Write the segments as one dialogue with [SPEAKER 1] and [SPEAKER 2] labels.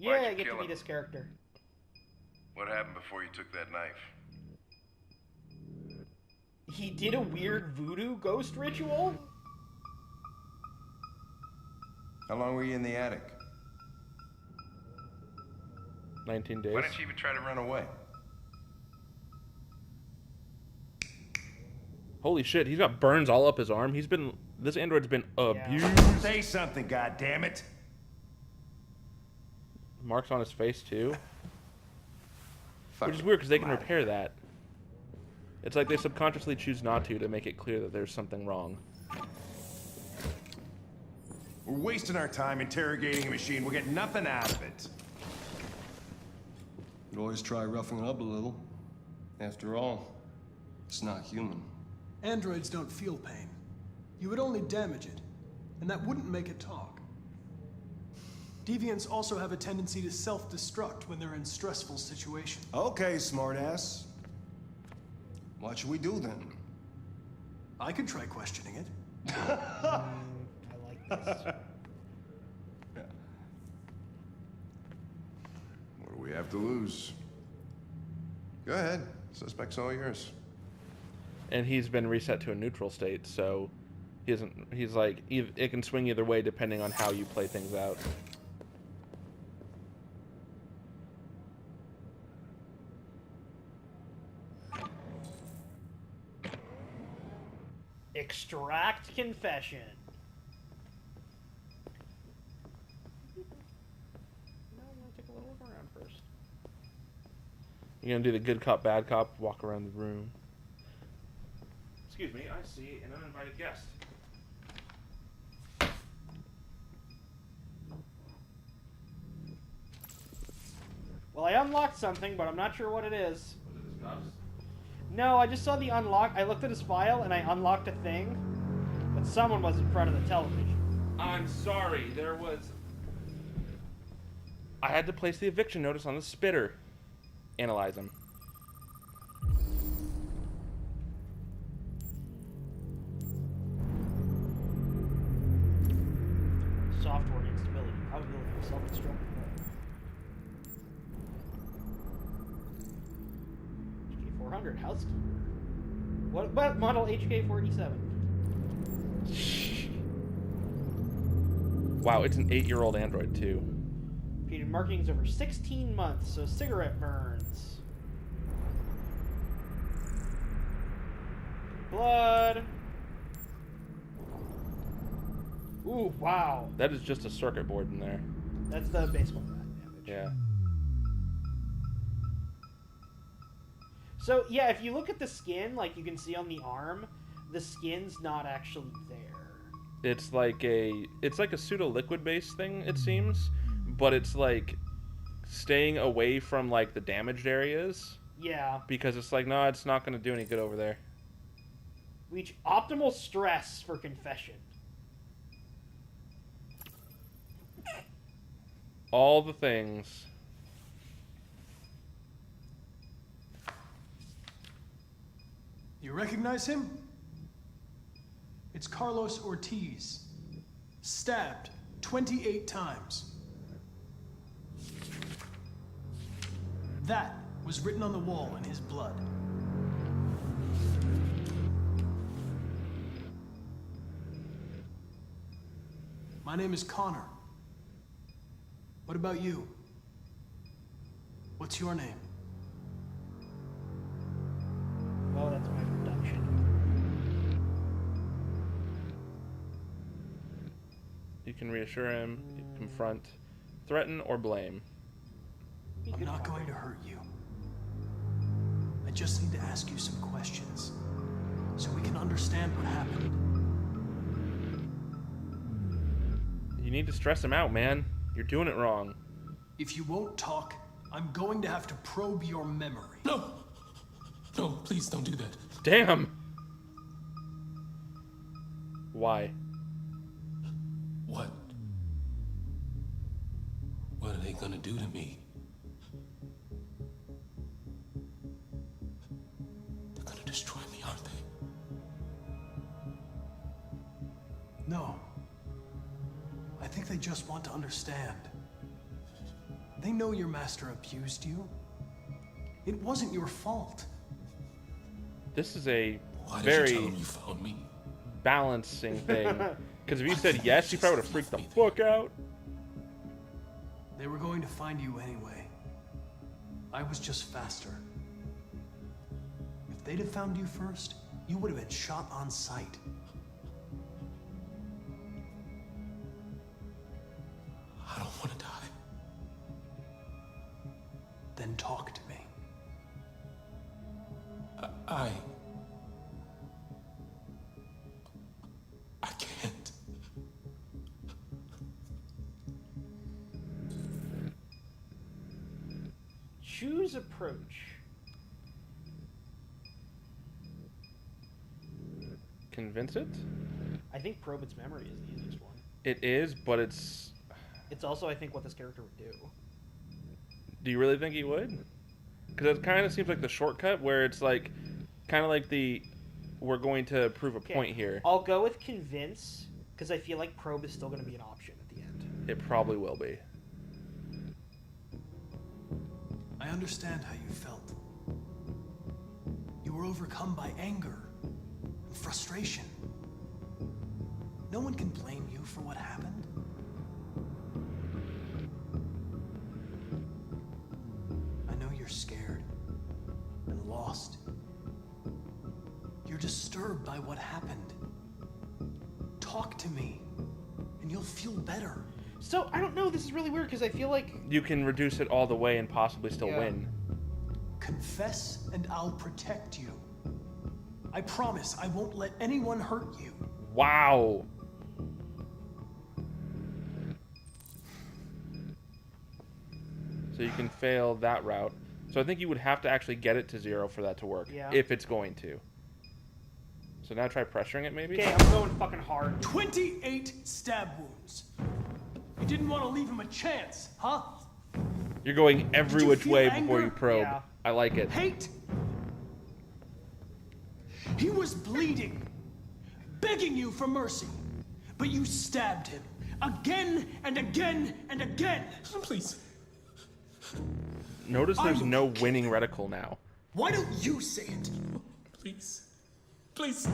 [SPEAKER 1] Yeah, I get to meet this character.
[SPEAKER 2] What happened before you took that knife?
[SPEAKER 1] He did a weird voodoo ghost ritual?
[SPEAKER 2] How long were you in the attic?
[SPEAKER 3] 19 days.
[SPEAKER 2] Why didn't you even try to run away?
[SPEAKER 3] Holy shit, he's got burns all up his arm. This android's been abused.
[SPEAKER 2] Say something, goddammit!
[SPEAKER 3] Marks on his face too.
[SPEAKER 2] Fuck
[SPEAKER 3] Which is
[SPEAKER 2] it.
[SPEAKER 3] weird because they can repair that. It's like they subconsciously choose not to make it clear that there's something wrong.
[SPEAKER 2] We're wasting our time interrogating a machine. We'll get nothing out of it.
[SPEAKER 4] You'd always try roughing it up a little. After all, it's not human.
[SPEAKER 5] Androids don't feel pain. You would only damage it, and that wouldn't make it talk. Deviants also have a tendency to self-destruct when they're in stressful situations.
[SPEAKER 4] Okay, smartass. What should we do then?
[SPEAKER 5] I could try questioning it.
[SPEAKER 1] I like this.
[SPEAKER 2] What do we have to lose? Go ahead. Suspect's all yours.
[SPEAKER 3] And he's been reset to a neutral state, so he's like, it can swing either way depending on how you play things out.
[SPEAKER 1] Extract confession. No, I'm gonna take a little look around first.
[SPEAKER 3] You're gonna do the good cop, bad cop, walk around the room. Excuse me, I see an uninvited guest.
[SPEAKER 1] Well, I unlocked something, but I'm not sure what it is.
[SPEAKER 3] Was it his cuffs?
[SPEAKER 1] No, I just saw the unlock. I looked at his file and I unlocked a thing, but someone was in front of the television.
[SPEAKER 3] I'm sorry, I had to place the eviction notice on the spitter. Analyze him.
[SPEAKER 1] Software instability, probability of self-destruct. HK400, house key. What about model HK487?
[SPEAKER 3] Wow, it's an 8-year-old android too.
[SPEAKER 1] Repeated markings over 16 months, so cigarette burns. Blood. Ooh, wow.
[SPEAKER 3] That is just a circuit board in there.
[SPEAKER 1] That's the baseball bat damage.
[SPEAKER 3] Yeah.
[SPEAKER 1] So, yeah, if you look at the skin, like you can see on the arm, the skin's not actually there.
[SPEAKER 3] It's like a pseudo liquid based thing, it seems, but it's like staying away from like the damaged areas.
[SPEAKER 1] Yeah.
[SPEAKER 3] Because it's like, no, it's not going to do any good over there.
[SPEAKER 1] Reach optimal stress for confession.
[SPEAKER 3] All the things.
[SPEAKER 5] You recognize him? It's Carlos Ortiz. Stabbed 28 times. That was written on the wall in his blood. My name is Connor. What about you? What's your name?
[SPEAKER 1] Oh, that's my production.
[SPEAKER 3] You can reassure him, confront, threaten, or blame.
[SPEAKER 5] I'm not going to hurt you. I just need to ask you some questions so we can understand what happened.
[SPEAKER 3] You need to stress him out, man. You're doing it wrong.
[SPEAKER 5] If you won't talk, I'm going to have to probe your memory.
[SPEAKER 6] No! No, please don't do that.
[SPEAKER 3] Damn! Why?
[SPEAKER 6] What? What are they gonna do to me? They're gonna destroy me, aren't they?
[SPEAKER 5] No. I think they just want to understand. They know your master abused you. It wasn't your fault.
[SPEAKER 3] This is a
[SPEAKER 6] Why did you tell
[SPEAKER 3] very
[SPEAKER 6] him you found me?
[SPEAKER 3] balancing thing. Because if you said yes, you probably would have freaked the fuck out.
[SPEAKER 5] They were going to find you anyway. I was just faster. If they'd have found you first, you would have been shot on sight.
[SPEAKER 6] I don't want to die.
[SPEAKER 5] Then talk to me.
[SPEAKER 6] I can't.
[SPEAKER 1] Choose approach.
[SPEAKER 3] Convince it?
[SPEAKER 1] I think probe its memory is the easiest one.
[SPEAKER 3] It is, but it's...
[SPEAKER 1] It's also, I think, what this character would do.
[SPEAKER 3] Do you really think he would? Because it kind of seems like the shortcut where it's like... Kind of like the... We're going to prove a point here.
[SPEAKER 1] I'll go with convince, because I feel like probe is still going to be an option at the end.
[SPEAKER 3] It probably will be.
[SPEAKER 5] I understand how you felt. You were overcome by anger and frustration. No one can blame you for what happened. I know you're scared and lost. You're disturbed by what happened. Talk to me, and you'll feel better.
[SPEAKER 1] So, I don't know, this is really weird, because I feel like...
[SPEAKER 3] You can reduce it all the way and possibly still win.
[SPEAKER 5] Confess, and I'll protect you. I promise I won't let anyone hurt you.
[SPEAKER 3] Wow. So you can fail that route. So I think you would have to actually get it to 0 for that to work.
[SPEAKER 1] Yeah.
[SPEAKER 3] If it's going to. So now try pressuring it, maybe?
[SPEAKER 1] Okay, I'm going fucking hard.
[SPEAKER 5] 28 stab wounds. You didn't want to leave him a chance, huh?
[SPEAKER 3] You're going every
[SPEAKER 5] Did you
[SPEAKER 3] which
[SPEAKER 5] feel
[SPEAKER 3] way
[SPEAKER 5] anger?
[SPEAKER 3] before you probe.
[SPEAKER 1] Yeah.
[SPEAKER 3] I like it.
[SPEAKER 5] Hate? He was bleeding, begging you for mercy, but you stabbed him again and again and again.
[SPEAKER 6] Please.
[SPEAKER 3] Notice there's
[SPEAKER 5] I'm
[SPEAKER 3] no winning reticle now.
[SPEAKER 5] Why don't you say it?
[SPEAKER 6] Please. Please.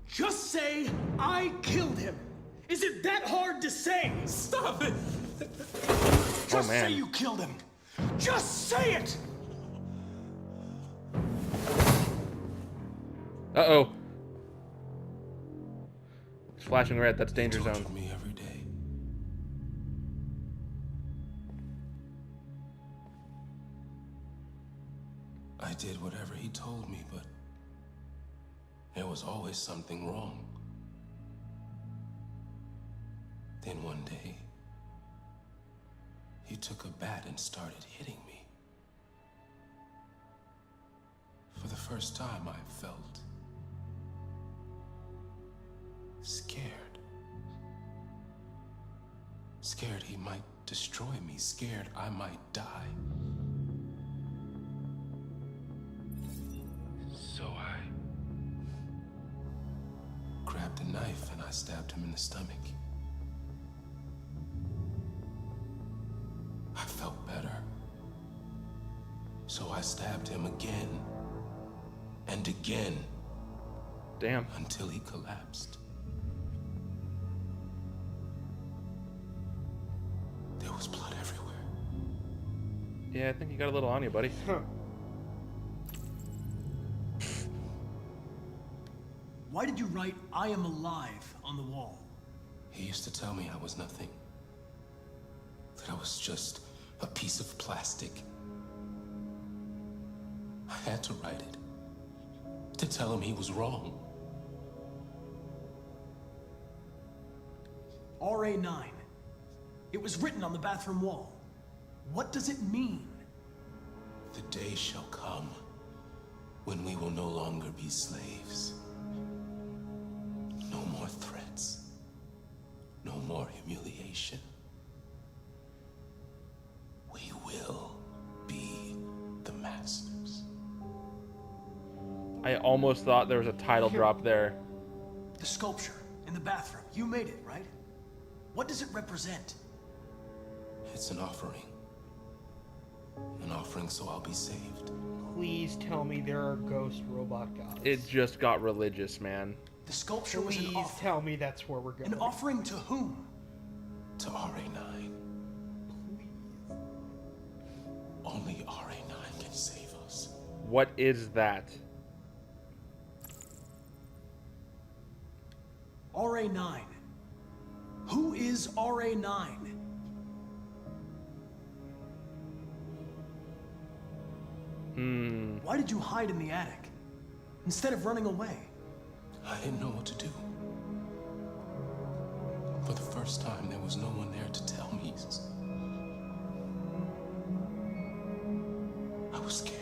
[SPEAKER 5] Just say, I killed him. Is it that hard to say?
[SPEAKER 6] Stop it.
[SPEAKER 5] Just
[SPEAKER 3] man.
[SPEAKER 5] say you killed him. Just say it!
[SPEAKER 3] Uh-oh. It's flashing red. That's danger zone.
[SPEAKER 6] Tortured me every day. I did whatever he told me, but there was always something wrong. Then one day, he took a bat and started hitting me. For the first time, I felt scared. Scared he might destroy me, scared I might die. So I grabbed a knife and I stabbed him in the stomach. I felt better. So I stabbed him again and again
[SPEAKER 3] Damn.
[SPEAKER 6] until he collapsed. There was blood everywhere.
[SPEAKER 3] Yeah, I think you got a little on you, buddy.
[SPEAKER 5] Why did you write, I am alive, on the wall?
[SPEAKER 6] He used to tell me I was nothing. That I was just a piece of plastic. I had to write it. To tell him he was wrong.
[SPEAKER 5] RA9. It was written on the bathroom wall. What does it mean?
[SPEAKER 6] The day shall come when we will no longer be slaves. No more threats. No more humiliation. We will be the masters.
[SPEAKER 3] I almost thought there was a title drop there.
[SPEAKER 5] The sculpture in the bathroom. You made it, right? What does it represent?
[SPEAKER 6] It's an offering. An offering so I'll be saved.
[SPEAKER 1] Please tell me there are ghost robot gods.
[SPEAKER 3] It just got religious, man.
[SPEAKER 5] The sculpture was an
[SPEAKER 1] Please
[SPEAKER 5] offering.
[SPEAKER 1] tell me that's where we're going.
[SPEAKER 5] An offering to whom?
[SPEAKER 6] To RA9. Only RA9 can save us.
[SPEAKER 3] What is that?
[SPEAKER 5] RA9. Who is RA9? Why did you hide in the attic instead of running away?
[SPEAKER 6] I didn't know what to do. For the first time, there was no one there to tell me. I was scared.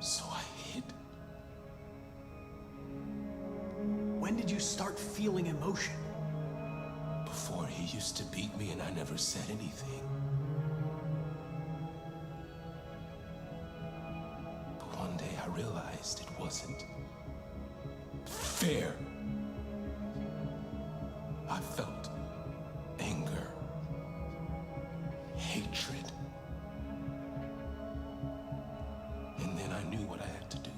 [SPEAKER 6] So I hid.
[SPEAKER 5] When did you start feeling emotion?
[SPEAKER 6] Before, he used to beat me and I never said anything. But one day I realized it wasn't fair. I felt anger, hatred. And then I knew what I had to do.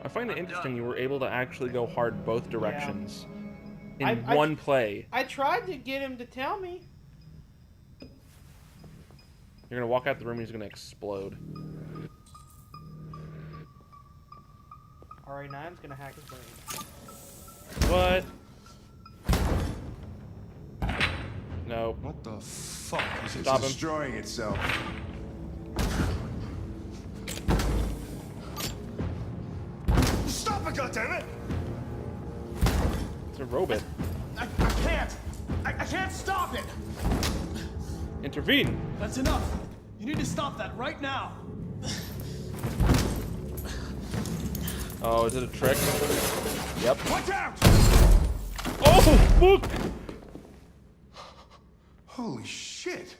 [SPEAKER 3] I find it interesting you were able to actually go hard both directions in
[SPEAKER 1] I
[SPEAKER 3] one play.
[SPEAKER 1] I tried to get him to tell me.
[SPEAKER 3] You're gonna walk out the room and he's gonna explode.
[SPEAKER 1] RA9's gonna hack his brain.
[SPEAKER 3] What? No.
[SPEAKER 2] What the fuck? It's
[SPEAKER 3] Stop him.
[SPEAKER 2] destroying itself. Stop it, goddammit!
[SPEAKER 3] It's a robot.
[SPEAKER 5] I can't! I can't stop it!
[SPEAKER 3] Intervene!
[SPEAKER 5] That's enough! You need to stop that right now!
[SPEAKER 3] Oh, is it a trick? Yep.
[SPEAKER 2] Watch out!
[SPEAKER 3] Oh, fuck!
[SPEAKER 2] Holy shit!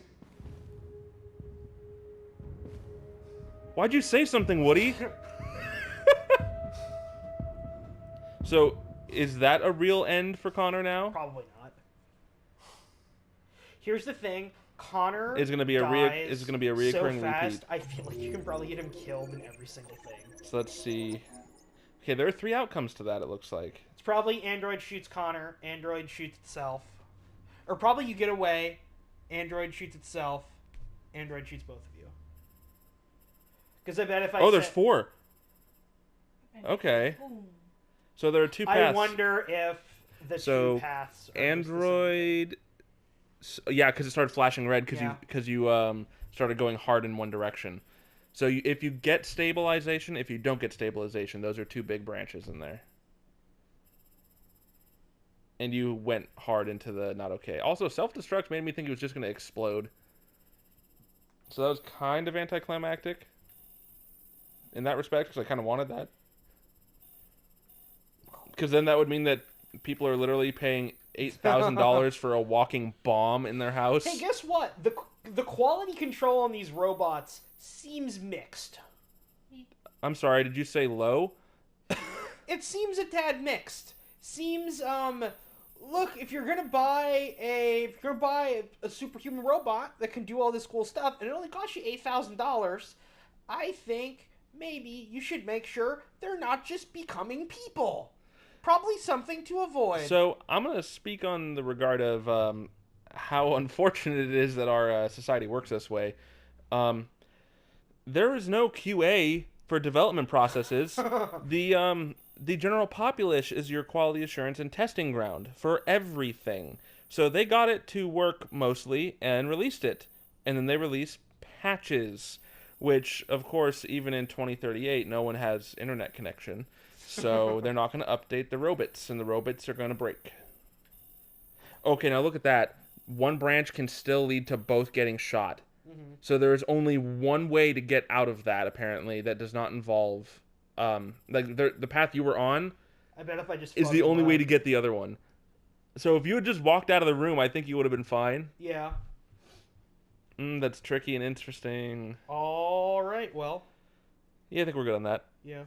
[SPEAKER 3] Why'd you say something, Woody? So, is that a real end for Connor now?
[SPEAKER 1] Probably not. Here's the thing: Connor
[SPEAKER 3] Is gonna be a
[SPEAKER 1] dies
[SPEAKER 3] is gonna be a
[SPEAKER 1] so
[SPEAKER 3] reoccurring
[SPEAKER 1] fast.
[SPEAKER 3] repeat.
[SPEAKER 1] I feel like you can probably get him killed in every single thing.
[SPEAKER 3] So let's see. Okay, there are 3 outcomes to that. It looks like.
[SPEAKER 1] It's probably Android shoots Connor, Android shoots itself, or probably you get away, Android shoots itself, Android shoots both of you. Because I bet if I
[SPEAKER 3] Oh, there's
[SPEAKER 1] said-
[SPEAKER 3] 4. Okay. So there are 2
[SPEAKER 1] I
[SPEAKER 3] paths.
[SPEAKER 1] wonder if the
[SPEAKER 3] So,
[SPEAKER 1] two paths. Are
[SPEAKER 3] Android. Yeah, because it started flashing red because
[SPEAKER 1] Yeah.
[SPEAKER 3] you started going hard in one direction. So if you get stabilization, if you don't get stabilization, those are 2 big branches in there. And you went hard into the not okay. Also, self-destruct made me think it was just going to explode. So that was kind of anticlimactic in that respect, because I kind of wanted that. Because then that would mean that people are literally paying $8,000 for a walking bomb in their house.
[SPEAKER 1] Hey, guess what? The quality control on these robots seems mixed.
[SPEAKER 3] I'm sorry, did you say low?
[SPEAKER 1] It seems a tad mixed. Seems look, if you're gonna buy a superhuman robot that can do all this cool stuff and it only costs you $8,000, I think maybe you should make sure they're not just becoming people. Probably something to avoid.
[SPEAKER 3] So I'm going to speak on the regard of how unfortunate it is that our society works this way. There is no QA for development processes. The general populace is your quality assurance and testing ground for everything. So they got it to work mostly and released it. And then they release patches, which, of course, even in 2038, no one has internet connection. So they're not going to update the robots, and the robots are going to break. Okay, now look at that. One branch can still lead to both getting shot. Mm-hmm. So there is only one way to get out of that, apparently, that does not involve... the path you were on
[SPEAKER 1] I bet if I just
[SPEAKER 3] is the only way to get the other one. So if you had just walked out of the room, I think you would have been fine.
[SPEAKER 1] Yeah.
[SPEAKER 3] That's tricky and interesting.
[SPEAKER 1] All right, well.
[SPEAKER 3] Yeah, I think we're good on that.
[SPEAKER 1] Yeah.